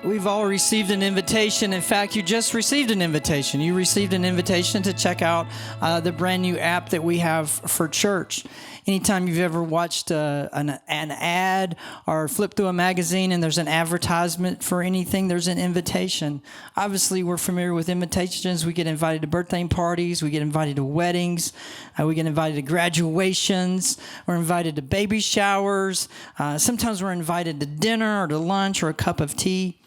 We've all received an invitation. In fact, you just received an invitation. You received an invitation to check out the brand new app that we have for church. Anytime you've ever watched an ad or flipped through a magazine and there's an advertisement for anything, there's an invitation. Obviously, we're familiar with invitations. We get invited to birthday parties. We get invited to weddings. We get invited to graduations. We're invited to baby showers. Sometimes we're invited to dinner or to lunch or a cup of tea.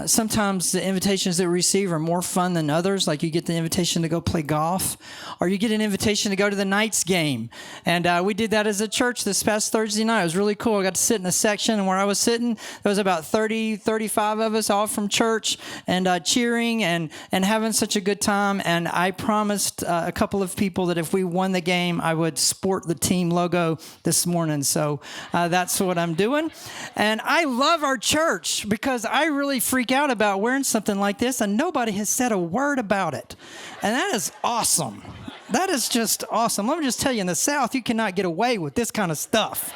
Sometimes the invitations that we receive are more fun than others, like you get the invitation to go play golf, or you get an invitation to go to the Knights game. And we did that as a church this past Thursday night. It was really cool. I got to sit in a section, and where I was sitting, there was about 30, 35 of us all from church, and cheering and having such a good time. And I promised a couple of people that if we won the game, I would sport the team logo this morning. So that's what I'm doing. And I love our church because I really freak out about wearing something like this, and nobody has said a word about it. And that is awesome. That is just awesome. Let me just tell you, in the South, you cannot get away with this kind of stuff.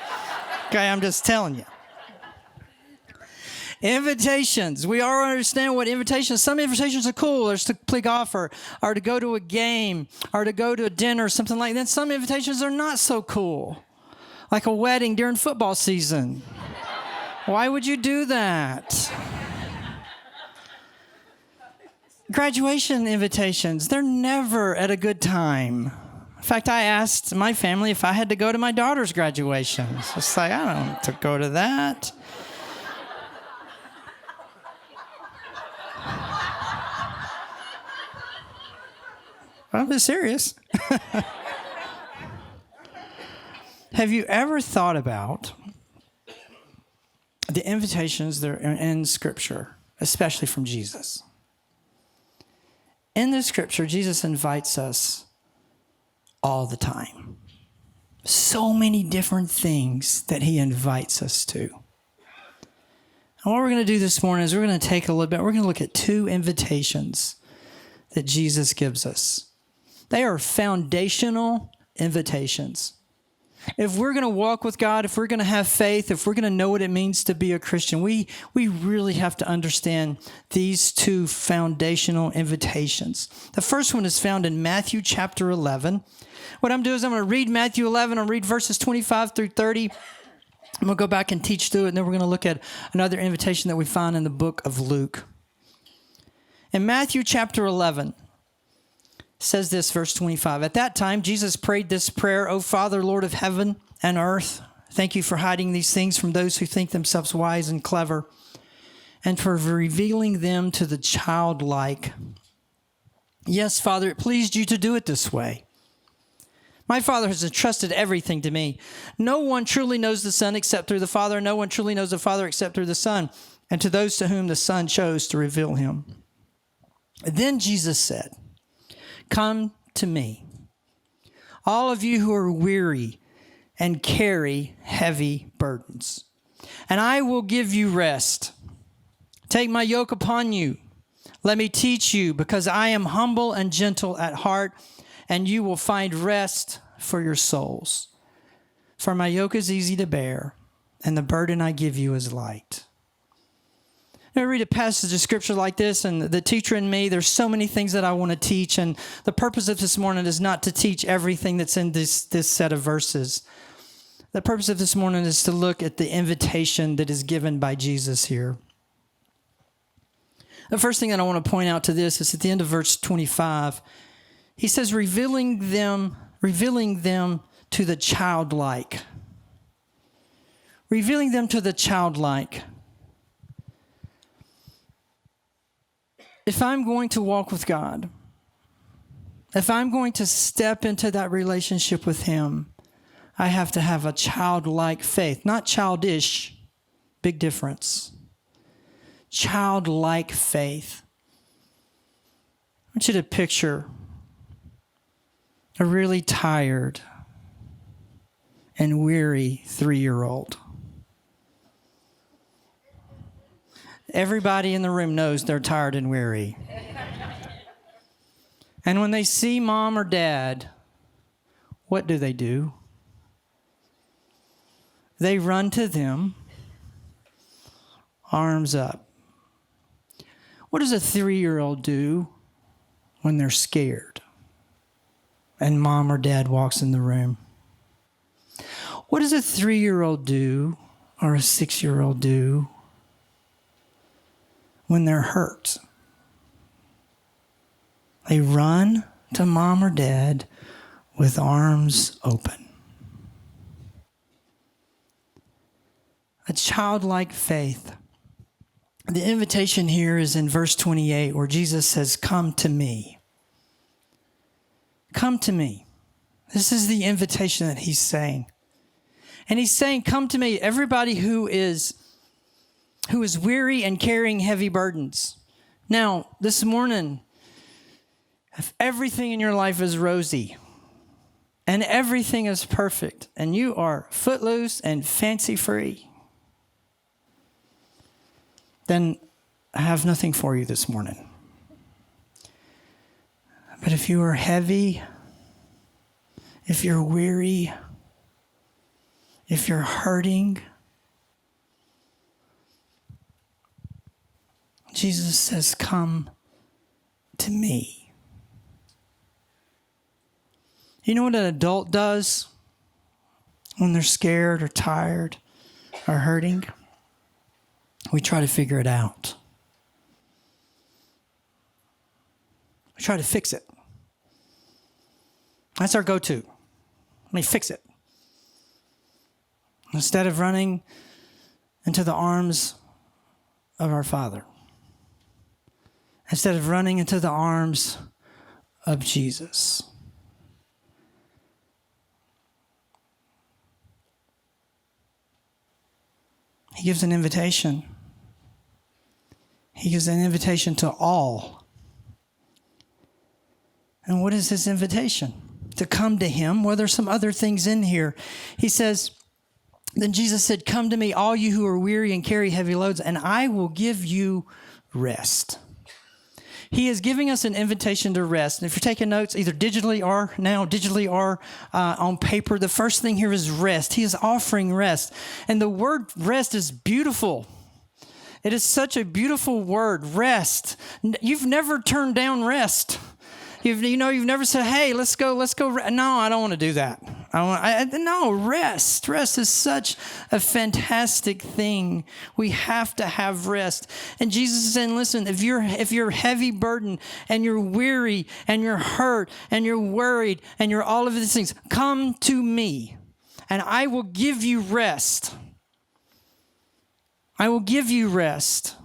Okay, I'm just telling you. Invitations. We all understand what invitations. Some invitations are cool. There's to play golf or to go to a game or to go to a dinner or something like that. Some invitations are not so cool, like a wedding during football season. Why would you do that? Graduation invitations, they're never at a good time. In fact, I asked my family if I had to go to my daughter's graduation. It's like, I don't have to go to that. I'm just serious. Have you ever thought about the invitations that are in Scripture, especially from Jesus? In the Scripture, Jesus invites us all the time. So many different things that he invites us to. And what we're going to do this morning is we're going to take a little bit, we're going to look at two invitations that Jesus gives us. They are foundational invitations. If we're going to walk with God, if we're going to have faith, if we're going to know what it means to be a Christian, we really have to understand these two foundational invitations. The first one is found in Matthew chapter 11. What I'm doing is I'm going to read Matthew 11. I'll read verses 25 through 30. I'm going to go back and teach through it, and then we're going to look at another invitation that we find in the book of Luke. In Matthew chapter 11, says this, verse 25. At that time, Jesus prayed this prayer, O Father, Lord of heaven and earth, thank you for hiding these things from those who think themselves wise and clever, and for revealing them to the childlike. Yes, Father, it pleased you to do it this way. My Father has entrusted everything to me. No one truly knows the Son except through the Father. No one truly knows the Father except through the Son, and to those to whom the Son chose to reveal him. Then Jesus said, come to me, all of you who are weary and carry heavy burdens, and I will give you rest. Take my yoke upon you. Let me teach you, because I am humble and gentle at heart, and you will find rest for your souls. For my yoke is easy to bear, and the burden I give you is light. I read a passage of Scripture like this, and the teacher in me, there's so many things that I want to teach, and the purpose of this morning is not to teach everything that's in this set of verses. The purpose of this morning is to look at the invitation that is given by Jesus here. The first thing that I want to point out to this is at the end of verse 25. He says, revealing them to the childlike. Revealing them to the childlike. If I'm going to walk with God, if I'm going to step into that relationship with him, I have to have a childlike faith, not childish, big difference. Childlike faith. I want you to picture a really tired and weary 3-year-old. Everybody in the room knows they're tired and weary. And when they see mom or dad, what do? They run to them, arms up, What does a 3-year-old do when they're scared and mom or dad walks in the room? What does a 3-year-old do or a 6-year-old do when they're hurt? They run to mom or dad with arms open. A childlike faith. The invitation here is in verse 28 where Jesus says, "Come to me." Come to me. This is the invitation that he's saying. And he's saying, come to me, everybody who is weary and carrying heavy burdens. Now, this morning, if everything in your life is rosy and everything is perfect and you are footloose and fancy-free, then I have nothing for you this morning. But if you are heavy, if you're weary, if you're hurting, Jesus says, come to me. You know what an adult does when they're scared or tired or hurting? We try to figure it out. We try to fix it. That's our go-to. Let me fix it. Instead of running into the arms of our Father. Instead of running into the arms of Jesus. He gives an invitation. He gives an invitation to all. And what is his invitation? To come to him. Well, there's some other things in here. He says, then Jesus said, come to me, all you who are weary and carry heavy loads, and I will give you rest. He is giving us an invitation to rest. And if you're taking notes, either digitally or on paper, the first thing here is rest. He is offering rest. And the word rest is beautiful. It is such a beautiful word, rest. You've never turned down rest. You've never said, hey, let's go. No, I don't want to do that. No, rest. Rest is such a fantastic thing. We have to have rest. And Jesus is saying, listen, if you're heavy burdened and you're weary and you're hurt and you're worried and you're all of these things, come to me and I will give you rest. I will give you rest.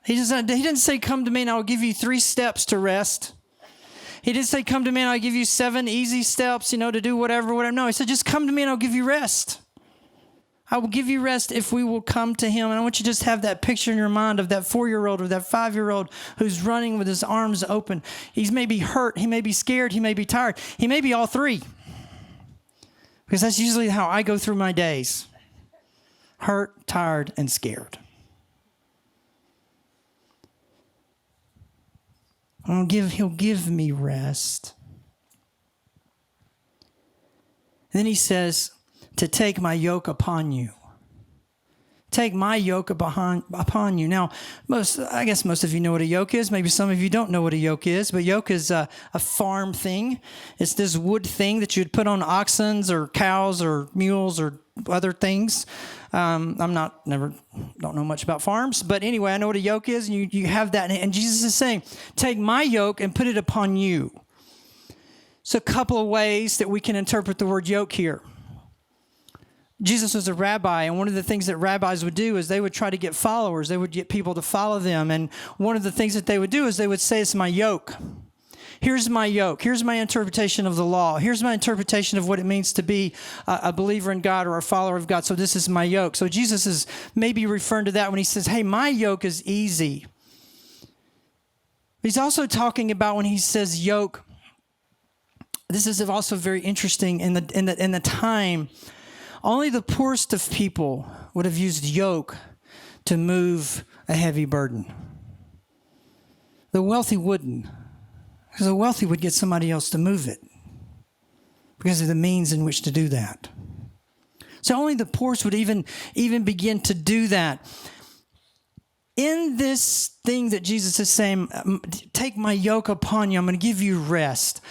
He didn't say, come to me and I will give you 3 steps to rest. He didn't say, come to me and I'll give you 7 easy steps, to do whatever. No, he said, just come to me and I'll give you rest. I will give you rest if we will come to him. And I want you to just have that picture in your mind of that 4-year-old or that 5-year-old who's running with his arms open. He's maybe hurt. He may be scared. He may be tired. He may be all 3. Because that's usually how I go through my days. Hurt, tired, and scared. He'll give me rest. And then he says to take my yoke upon you. Take my yoke upon you. Now, I guess most of you know what a yoke is. Maybe some of you don't know what a yoke is. But yoke is a farm thing. It's this wood thing that you'd put on oxen or cows or mules or other things. Don't know much about farms. But anyway, I know what a yoke is. And you have that. And Jesus is saying, take my yoke and put it upon you. So a couple of ways that we can interpret the word yoke here. Jesus was a rabbi, and one of the things that rabbis would do is they would try to get followers. They would get people to follow them, and one of the things that they would do is they would say, it's my yoke. Here's my yoke. Here's my interpretation of the law. Here's my interpretation of what it means to be a believer in God or a follower of God. So this is my yoke. So Jesus is maybe referring to that when he says, hey, my yoke is easy. He's also talking about when he says yoke. This is also very interesting in the time. Only the poorest of people would have used yoke to move a heavy burden. The wealthy wouldn't, because the wealthy would get somebody else to move it because of the means in which to do that. So only the poorest would even begin to do that. in this thing that Jesus is saying, take my yoke upon you, I'm going to give you rest.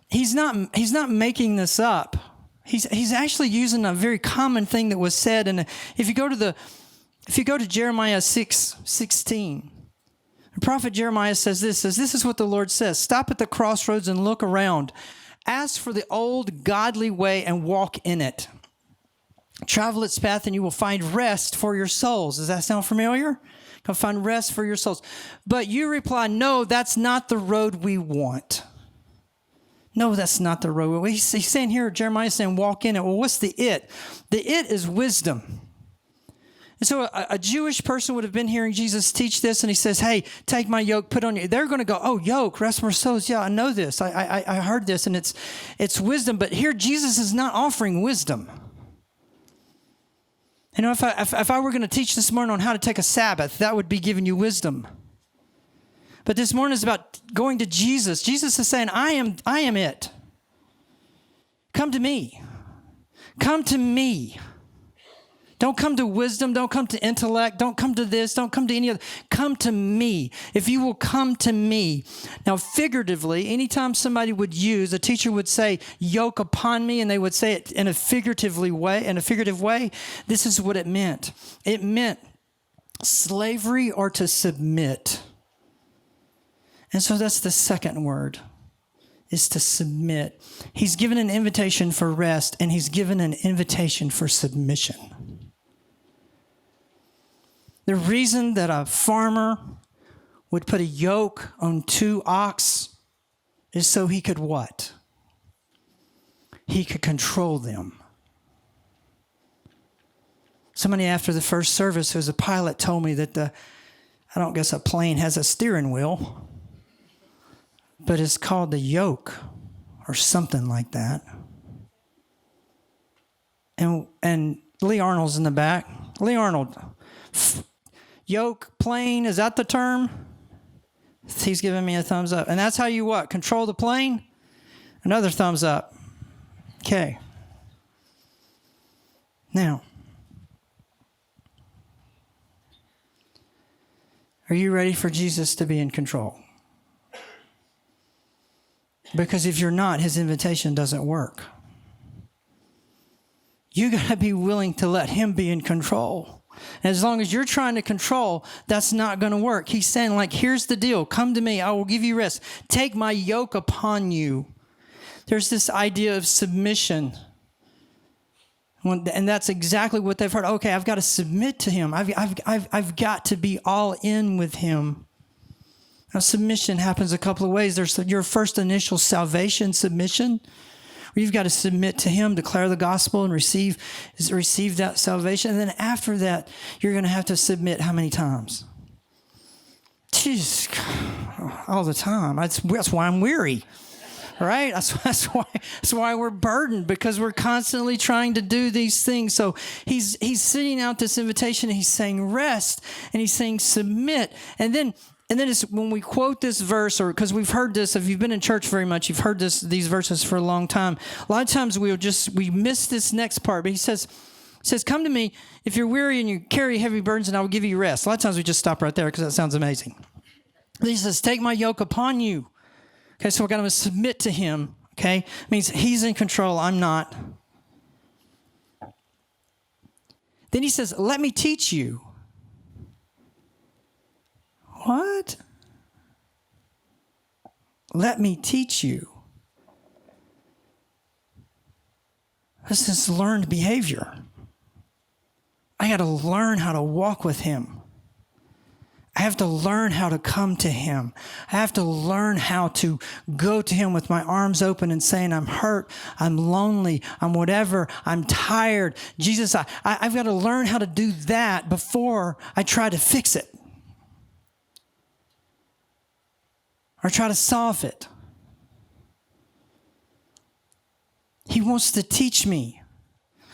He's not making this up. He's actually using a very common thing that was said. And if you go to Jeremiah 6:16, the prophet Jeremiah says this is what the Lord says. Stop at the crossroads and look around. Ask for the old godly way and walk in it. Travel its path and you will find rest for your souls. Does that sound familiar? You'll find rest for your souls. But you reply, no, that's not the road we want. No, that's not the road. He's saying here, Jeremiah is saying, walk in it. Well, what's the it? The it is wisdom. And so a Jewish person would have been hearing Jesus teach this, and he says, hey, take my yoke, put on you. They're going to go, oh, yoke, rest for souls. Yeah, I know this. I heard this, and it's wisdom. But here, Jesus is not offering wisdom. You know, if I were going to teach this morning on how to take a Sabbath, that would be giving you wisdom. But this morning is about going to Jesus. Jesus is saying, I am it. Come to me. Come to me. Don't come to wisdom. Don't come to intellect. Don't come to this. Don't come to any other. Come to me. If you will come to me. Now, figuratively, anytime somebody would use, a teacher would say, yoke upon me, and they would say it in a figurative way, this is what it meant. It meant slavery or to submit. And so that's the second word, is to submit. He's given an invitation for rest, and he's given an invitation for submission. The reason that a farmer would put a yoke on 2 ox is so he could what? He could control them. Somebody after the first service, who's a pilot, told me that I don't guess a plane has a steering wheel, but it's called the yoke or something like that. And Lee Arnold's in the back. Lee Arnold, yoke, plane, is that the term? He's giving me a thumbs up. And that's how you what? Control the plane? Another thumbs up. Okay. Now, are you ready for Jesus to be in control? Because if you're not, his invitation doesn't work. You got to be willing to let him be in control. And as long as you're trying to control, that's not going to work. He's saying, like, here's the deal. Come to me. I will give you rest. Take my yoke upon you. There's this idea of submission. And that's exactly what they've heard. Okay, I've got to submit to him. I've got to be all in with him. Now, submission happens a couple of ways. There's your first initial salvation submission, where you've got to submit to him, declare the gospel, and receive that salvation. And then after that, you're going to have to submit how many times? Jeez, all the time. That's why I'm weary, right? That's why we're burdened, because we're constantly trying to do these things. So he's sending out this invitation, and he's saying rest, and he's saying submit. And then it's when we quote this verse, or because we've heard this, if you've been in church very much, you've heard these verses for a long time. A lot of times we miss this next part. But he says, come to me if you're weary and you carry heavy burdens, and I will give you rest. A lot of times we just stop right there because that sounds amazing. Then he says, take my yoke upon you. Okay, so we're going to submit to him. Okay, it means he's in control. I'm not. Then he says, let me teach you. What? Let me teach you. This is learned behavior. I got to learn how to walk with him. I have to learn how to come to him. I have to learn how to go to him with my arms open and saying, I'm hurt, I'm lonely, I'm whatever, I'm tired. Jesus, I've got to learn how to do that before I try to fix it or try to solve it. He wants to teach me.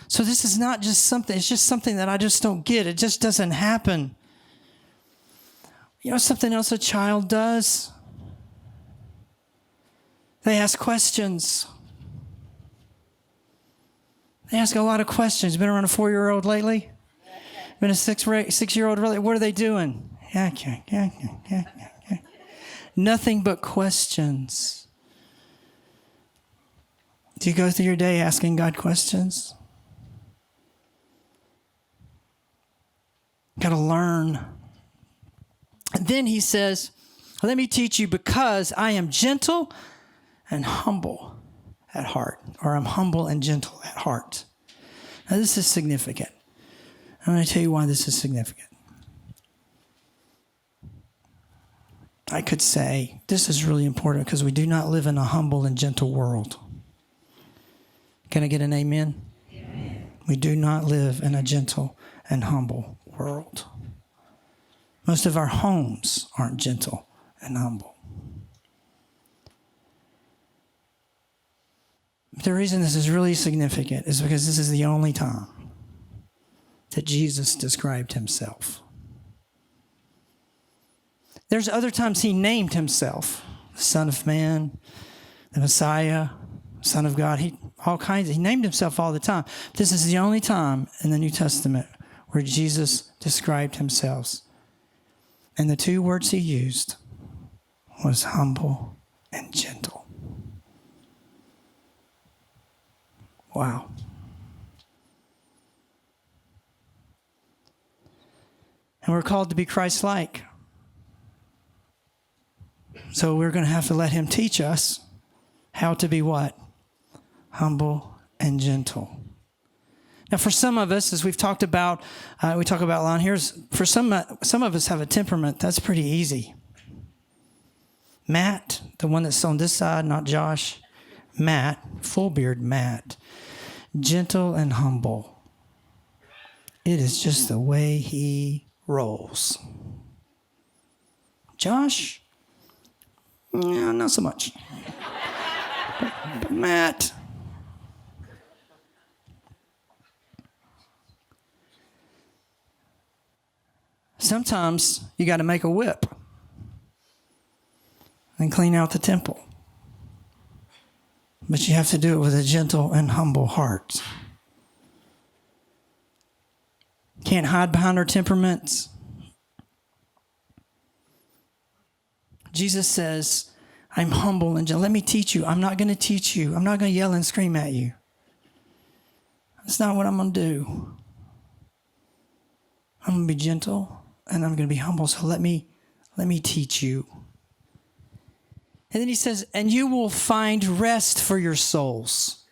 So this is not just something, it's just something that I just don't get. It just doesn't happen. You know something else a child does? They ask questions. They ask a lot of questions. Been around a 4-year-old lately? Been a 6-year-old lately? What are they doing? Nothing but questions. Do you go through your day asking God questions? Got to learn. And then he says, let me teach you because I am gentle and humble at heart, or I'm humble and gentle at heart. Now this is significant. I'm going to tell you why this is significant. I could say this is really important because we do not live in a humble and gentle world. Can I get an amen? Amen. We do not live in a gentle and humble world. Most of our homes aren't gentle and humble. The reason this is really significant is because this is the only time that Jesus described himself. There's other times he named himself, the Son of Man, the Messiah, Son of God. He named himself all the time. This is the only time in the New Testament where Jesus described himself. And the two words he used was humble and gentle. Wow. And we're called to be Christ-like. So we're going to have to let him teach us how to be what? Humble and gentle. Now, for some of us, as we've talked about, we talk about line here, for some of us have a temperament that's pretty easy. Matt, the one that's on this side, not Josh. Matt, full beard Matt, gentle and humble. It is just the way he rolls. Josh, no, not so much. But Matt. Sometimes you got to make a whip and clean out the temple. But you have to do it with a gentle and humble heart. Can't hide behind our temperaments. Jesus says, I'm humble and gentle. Let me teach you. I'm not going to teach you. I'm not going to yell and scream at you. That's not what I'm going to do. I'm going to be gentle and I'm going to be humble. So let me teach you. And then he says, and you will find rest for your souls.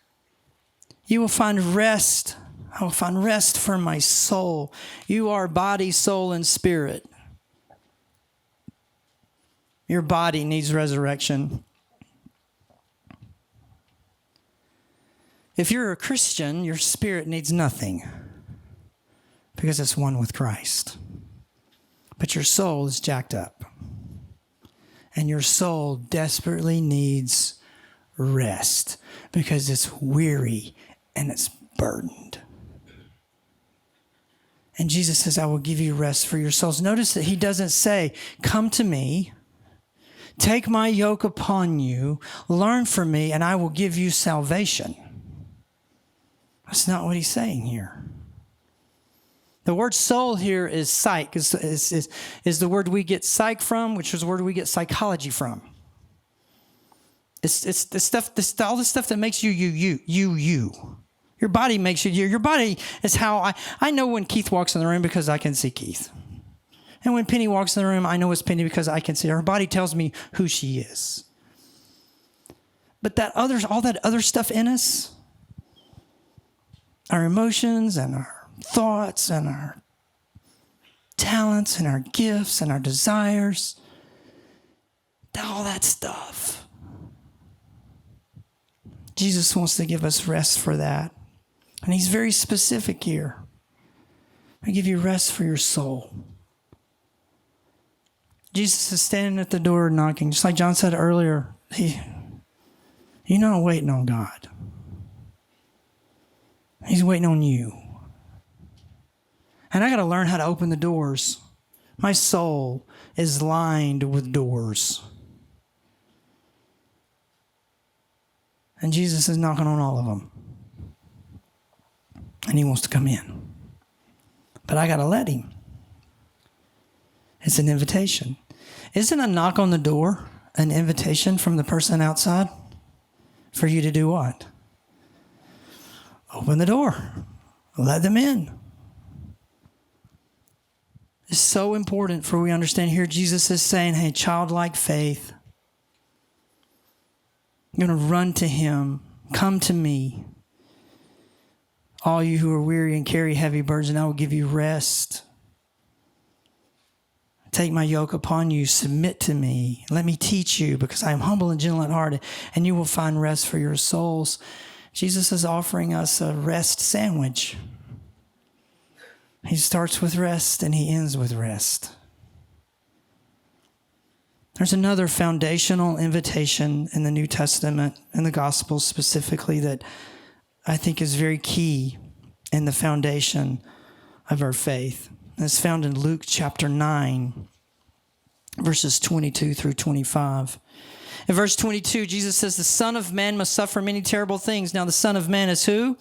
You will find rest. I will find rest for my soul. You are body, soul, and spirit. Your body needs resurrection. If you're a Christian, your spirit needs nothing because it's one with Christ. But your soul is jacked up. And your soul desperately needs rest because it's weary and it's burdened. And Jesus says, I will give you rest for your souls. Notice that he doesn't say, come to me, take my yoke upon you, learn from me, and I will give you salvation. That's not what he's saying here. The word soul here is psych, is the word we get psych from, which is the word we get psychology from. It's the stuff, all the stuff that makes you. Your body makes you. Your body is how I know when Keith walks in the room because I can see Keith. And when Penny walks in the room, I know it's Penny because I can see her. Her body tells me who she is. But all that other stuff in us, our emotions and our thoughts and our talents and our gifts and our desires, all that stuff. Jesus wants to give us rest for that. And he's very specific here. I give you rest for your soul. Jesus is standing at the door knocking. Just like John said earlier, you're not waiting on God. He's waiting on you. And I got to learn how to open the doors. My soul is lined with doors. And Jesus is knocking on all of them. And he wants to come in. But I got to let him. It's an invitation. Isn't a knock on the door an invitation from the person outside for you to do what? Open the door. Let them in. It's so important for we understand here Jesus is saying, hey, childlike faith. You're going to run to him. Come to me. All you who are weary and carry heavy burdens, and I will give you rest. Take my yoke upon you. Submit to me. Let me teach you, because I am humble and gentle at heart, and you will find rest for your souls. Jesus is offering us a rest sandwich. He starts with rest and he ends with rest. There's another foundational invitation in the New Testament and the Gospels specifically that I think is very key in the foundation of our faith. It's found in Luke chapter 9, verses 22 through 25. In verse 22, Jesus says, the Son of Man must suffer many terrible things. Now, the Son of Man is who?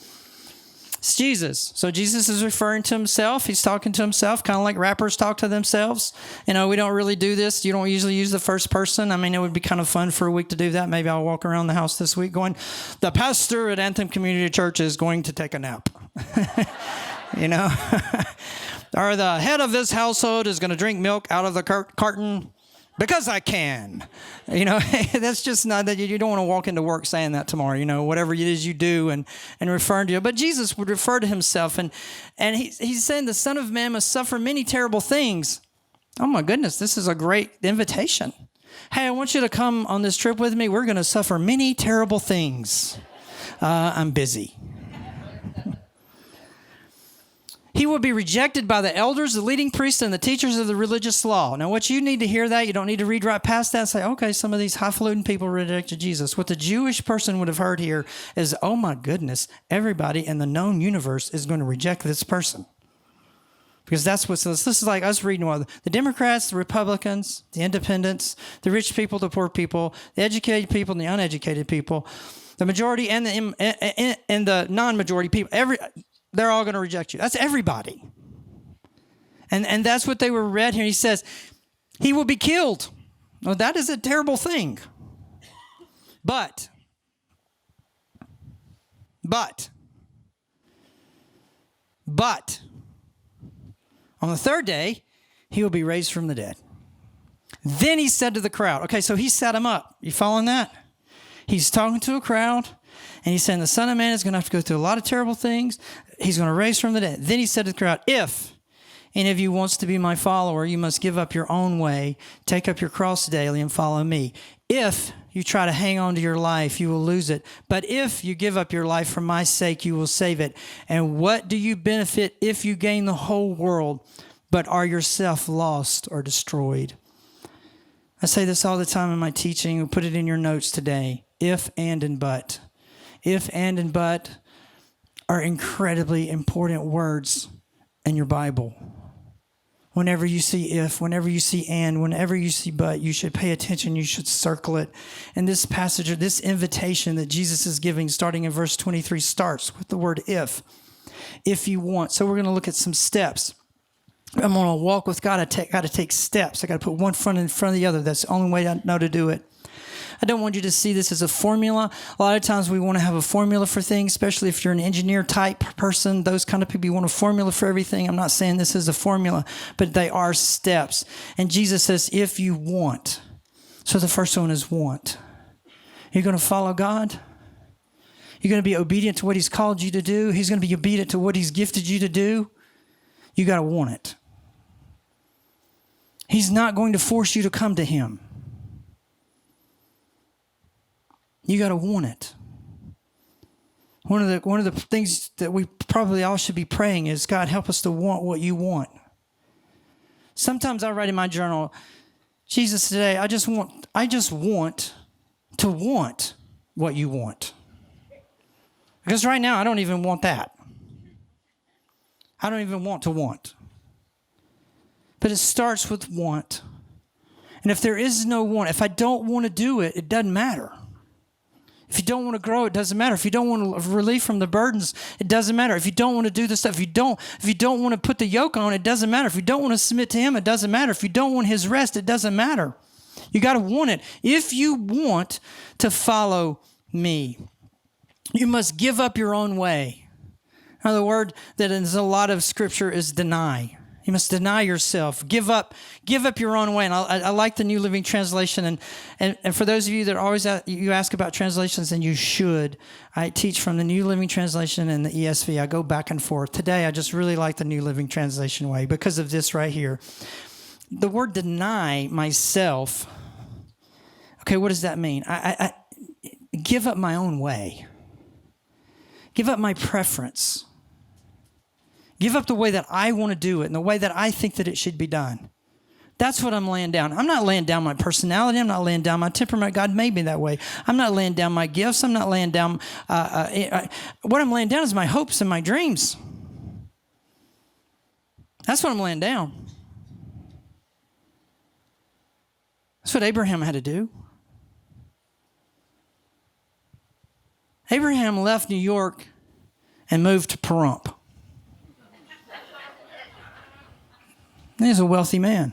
It's Jesus. So Jesus is referring to himself. He's talking to himself, kind of like rappers talk to themselves. You know, we don't really do this. You don't usually use the first person. I mean, it would be kind of fun for a week to do that. Maybe I'll walk around the house this week going, the pastor at Anthem Community Church is going to take a nap. You know? Or the head of this household is going to drink milk out of the carton because I can. You know, that's just not that you don't want to walk into work saying that tomorrow, you know, whatever it is you do and referring to it. But Jesus would refer to himself and he's saying the Son of Man must suffer many terrible things. Oh my goodness, this is a great invitation. Hey, I want you to come on this trip with me. We're going to suffer many terrible things. I'm busy. He will be rejected by the elders, the leading priests, and the teachers of the religious law. Now, what you need to hear that, you don't need to read right past that and say, okay, some of these highfalutin people rejected Jesus. What the Jewish person would have heard here is, oh my goodness, everybody in the known universe is going to reject this person. Because that's what this is like us reading the Democrats, the Republicans, the independents, the rich people, the poor people, the educated people, and the uneducated people, the majority and the non-majority people, they're all going to reject you. That's everybody. And that's what they were read here. He says, he will be killed. Well, that is a terrible thing. But, on the third day, he will be raised from the dead. Then he said to the crowd, okay, so he set him up. You following that? He's talking to a crowd. And he's saying the Son of Man is going to have to go through a lot of terrible things. He's going to raise from the dead. Then he said to the crowd, if any of you wants to be my follower, you must give up your own way, take up your cross daily and follow me. If you try to hang on to your life, you will lose it. But if you give up your life for my sake, you will save it. And what do you benefit if you gain the whole world, but are yourself lost or destroyed? I say this all the time in my teaching. We'll put it in your notes today. If, and but. If, and but are incredibly important words in your Bible. Whenever you see if, whenever you see and, whenever you see but, you should pay attention. You should circle it. And this passage, or this invitation that Jesus is giving, starting in verse 23, starts with the word if you want. So we're going to look at some steps. I'm going to walk with God. I got to take steps. I got to put one foot in front of the other. That's the only way I know to do it. I don't want you to see this as a formula. A lot of times we want to have a formula for things, especially if you're an engineer type person, those kind of people, you want a formula for everything. I'm not saying this is a formula, but they are steps. And Jesus says, if you want. So the first one is want. You're going to follow God. You're going to be obedient to what he's called you to do. He's going to be obedient to what he's gifted you to do. You got to want it. He's not going to force you to come to him. You got to want it. One of the things that we probably all should be praying is, God, help us to want what you want. Sometimes I write in my journal, Jesus, today I just want to want what you want. Because right now I don't even want that. I don't even want to want. But it starts with want. And if there is no want, if I don't want to do it, it doesn't matter. If you don't want to grow, it doesn't matter. If you don't want relief from the burdens, it doesn't matter. If you don't want to do the stuff, if you don't want to put the yoke on, it doesn't matter. If you don't want to submit to him, it doesn't matter. If you don't want his rest, it doesn't matter. You got to want it. If you want to follow me, you must give up your own way. Now, the word that is a lot of scripture is deny. You must deny yourself. Give up your own way. And I like the New Living Translation. And for those of you that always you ask about translations, and you should, I teach from the New Living Translation and the ESV. I go back and forth. Today, I just really like the New Living Translation way because of this right here. The word deny myself. Okay, what does that mean? I give up my own way. Give up my preference. Give up the way that I want to do it and the way that I think that it should be done. That's what I'm laying down. I'm not laying down my personality. I'm not laying down my temperament. God made me that way. I'm not laying down my gifts. I'm not laying down... what I'm laying down is my hopes and my dreams. That's what I'm laying down. That's what Abraham had to do. Abraham left New York and moved to Pahrump. He's a wealthy man,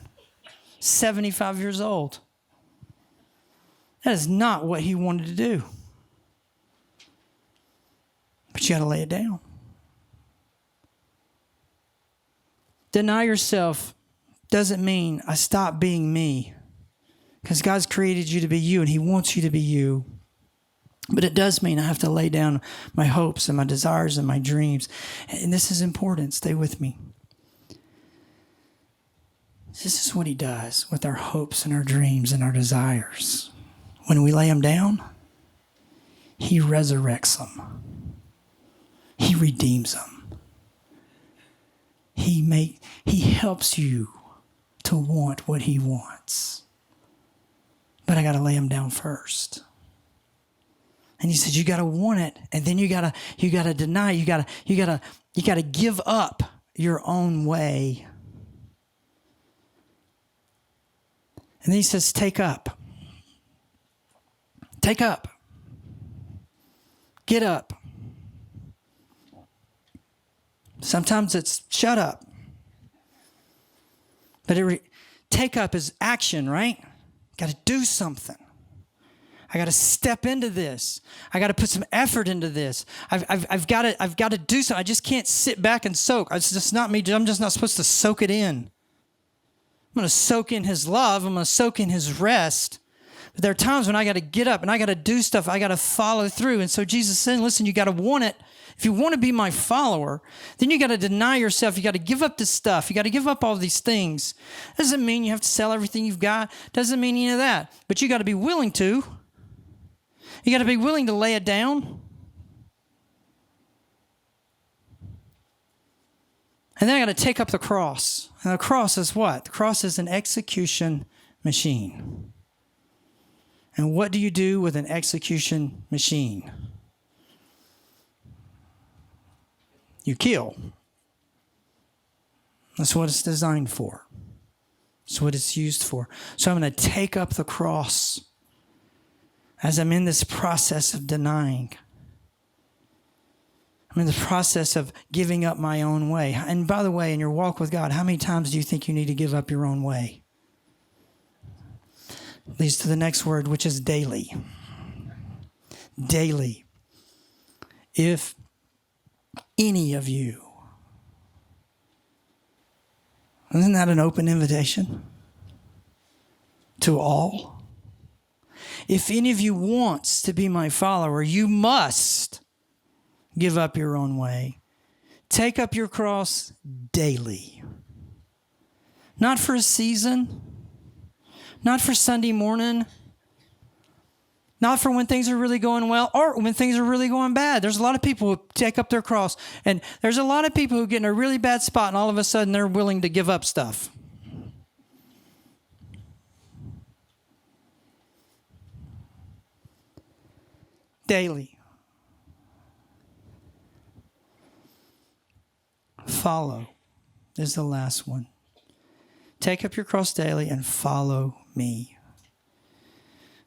75 years old. That is not what he wanted to do. But you got to lay it down. Deny yourself doesn't mean I stop being me, because God's created you to be you and he wants you to be you. But it does mean I have to lay down my hopes and my desires and my dreams. And this is important. Stay with me. This is what he does with our hopes and our dreams and our desires. When we lay them down, he resurrects them. He redeems them. He helps you to want what he wants. But I got to lay them down first. And he said, you got to want it, and then you got to deny. You got to give up your own way. And then he says, take up. Take up. Get up. Sometimes it's shut up. But take up is action, right? Got to do something. I got to step into this. I got to put some effort into this. I've got to do something. I just can't sit back and soak. It's just not me. I'm just not supposed to soak it in. I'm going to soak in his love. I'm going to soak in his rest. But there are times when I got to get up and I got to do stuff. I got to follow through. And so Jesus said, listen, you got to want it. If you want to be my follower, then you got to deny yourself. You got to give up this stuff. You got to give up all these things. Doesn't mean you have to sell everything you've got. Doesn't mean any of that. But you got to be willing to. You got to be willing to lay it down. And then I got to take up the cross. And the cross is what? The cross is an execution machine. And what do you do with an execution machine? You kill. That's what it's designed for. That's what it's used for. So I'm going to take up the cross as I'm in this process of denying. I'm in the process of giving up my own way. And by the way, in your walk with God, how many times do you think you need to give up your own way? Leads to the next word, which is daily. Daily. If any of you, isn't that an open invitation to all? If any of you wants to be my follower, you must give up your own way. Take up your cross daily. Not for a season. Not for Sunday morning. Not for when things are really going well or when things are really going bad. There's a lot of people who take up their cross. And there's a lot of people who get in a really bad spot and all of a sudden they're willing to give up stuff. Daily. Follow is the last one. Take up your cross daily and follow me.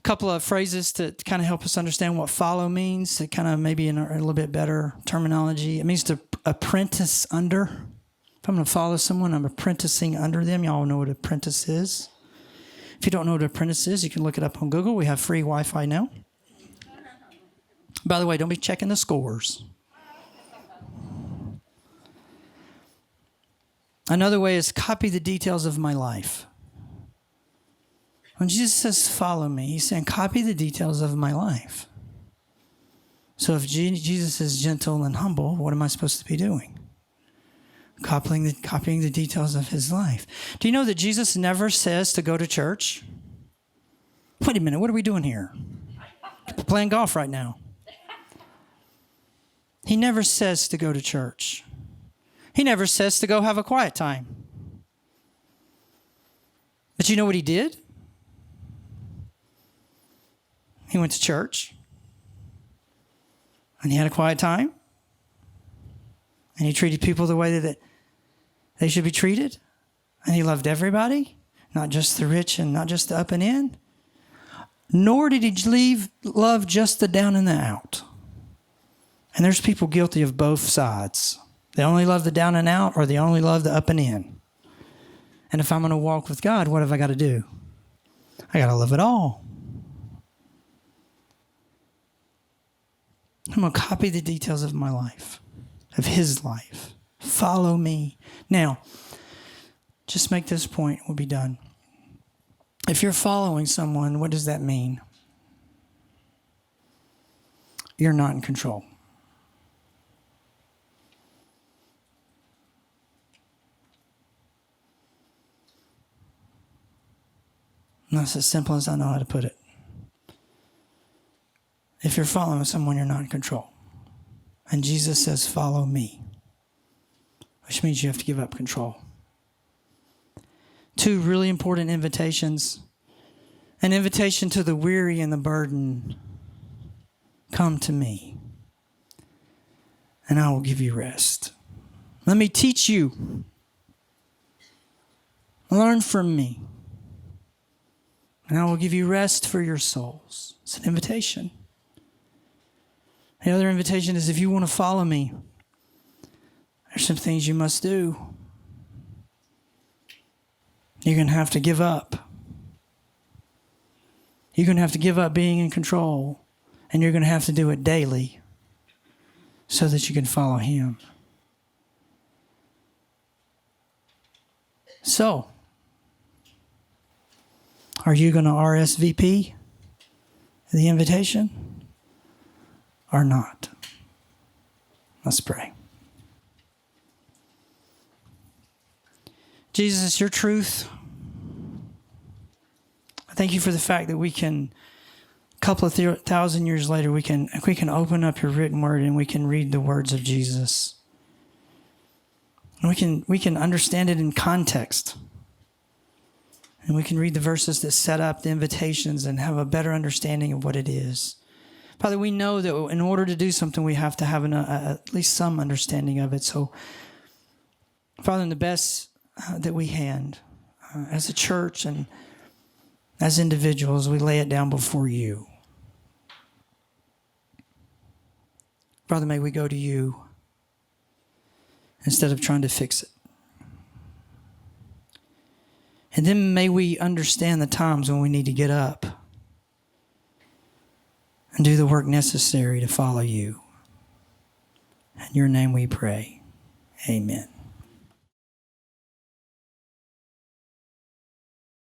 couple of phrases to kind of help us understand what follow means, to kind of maybe in a little bit better terminology. It means to apprentice under. If I'm going to follow someone, I'm apprenticing under them. Y'all know what apprentice is. If you don't know what apprentice is, you can look it up on Google. We have free Wi-Fi now. By the way, don't be checking the scores. Another way is copy the details of my life. When Jesus says, follow me, he's saying, copy the details of my life. So if Jesus is gentle and humble, what am I supposed to be doing? Copying the details of his life. Do you know that Jesus never says to go to church? Wait a minute, what are we doing here? We're playing golf right now. He never says to go to church. He never says to go have a quiet time. But you know what he did? He went to church, and he had a quiet time, and he treated people the way that they should be treated, and he loved everybody, not just the rich and not just the up and in, nor did he love just the down and the out. And there's people guilty of both sides. They only love the down and out, or they only love the up and in. And if I'm going to walk with God, what have I got to do? I got to love it all. I'm going to copy the details of my life, of his life. Follow me. Now, just make this point, we'll be done. If you're following someone, what does that mean? You're not in control. And that's as simple as I know how to put it. If you're following someone, you're not in control. And Jesus says, follow me. Which means you have to give up control. 2 really important invitations. An invitation to the weary and the burdened. Come to me, and I will give you rest. Let me teach you. Learn from me, and I will give you rest for your souls. It's an invitation. The other invitation is if you want to follow me, there's some things you must do. You're going to have to give up. You're going to have to give up being in control. And you're going to have to do it daily so that you can follow him. So, are you going to RSVP the invitation or not? Let's pray. Jesus, your truth. I thank you for the fact that we can, a couple of 1,000 years later, we can open up your written word and we can read the words of Jesus. And we can understand it in context. And we can read the verses that set up the invitations and have a better understanding of what it is. Father, we know that in order to do something, we have to have at least some understanding of it. So, Father, in the best that we can, as a church and as individuals, we lay it down before you. Father, may we go to you instead of trying to fix it. And then may we understand the times when we need to get up and do the work necessary to follow you. In your name we pray. Amen.